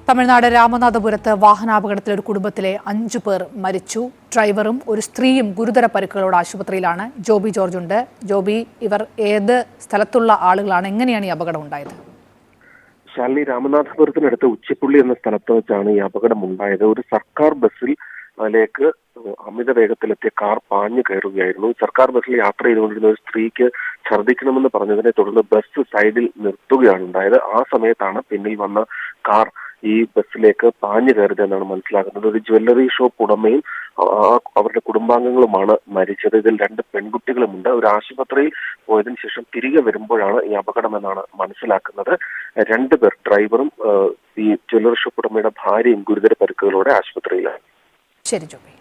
തമിഴ്നാട് രാമനാഥപുരത്ത് വാഹനാപകടത്തിൽ ഒരു കുടുംബത്തിലെ 5 പേർ മരിച്ചു. ഡ്രൈവറും ഒരു സ്ത്രീയും ഗുരുതര പരിക്കുകളോട് ആശുപത്രിയിലാണ്. ജോബി ജോർജ് ഉണ്ട്. ജോബി, ഇവർ ഏത് സ്ഥലത്തുള്ള ആളുകളാണ്? എങ്ങനെയാണ് ഈ അപകടം ഉണ്ടായത്? ശാലിനി, രാമനാഥപുരത്തിനടുത്ത് ഉച്ചിപ്പുള്ളി എന്ന സ്ഥലത്ത് വെച്ചാണ് ഈ അപകടം ഉണ്ടായത്. ഒരു സർക്കാർ ബസ്സിലേക്ക് അമിത വേഗത്തിലെത്തിയ കാർ പാഞ്ഞു കയറുകയായിരുന്നു. സർക്കാർ ബസ്സിൽ യാത്ര ചെയ്തുകൊണ്ടിരുന്ന ഒരു സ്ത്രീക്ക് ഛർദ്ദിക്കണമെന്ന് പറഞ്ഞതിനെ തുടർന്ന് ബസ് സൈഡിൽ നിർത്തുകയാണ് ഉണ്ടായത്. ആ സമയത്താണ് പിന്നിൽ വന്ന കാർ ഈ ബസ്സിലേക്ക് പാഞ്ഞു കയറിയതെന്നാണ് മനസ്സിലാക്കുന്നത്. ഒരു ജ്വല്ലറി ഷോപ്പ് ഉടമയും അവരുടെ കുടുംബാംഗങ്ങളുമാണ് മരിച്ചത്. ഇതിൽ 2 പെൺകുട്ടികളുമുണ്ട്. ഒരു ആശുപത്രിയിൽ പോയതിനു ശേഷം തിരികെ വരുമ്പോഴാണ് ഈ അപകടമെന്നാണ് മനസ്സിലാക്കുന്നത്. 2 പേർ, ഡ്രൈവറും ഈ ജ്വല്ലറി ഷോപ്പ് ഉടമയുടെ ഭാര്യയും ഗുരുതര പരിക്കുകളോടെ ആശുപത്രിയിലാണ്. ശരി ജോബി.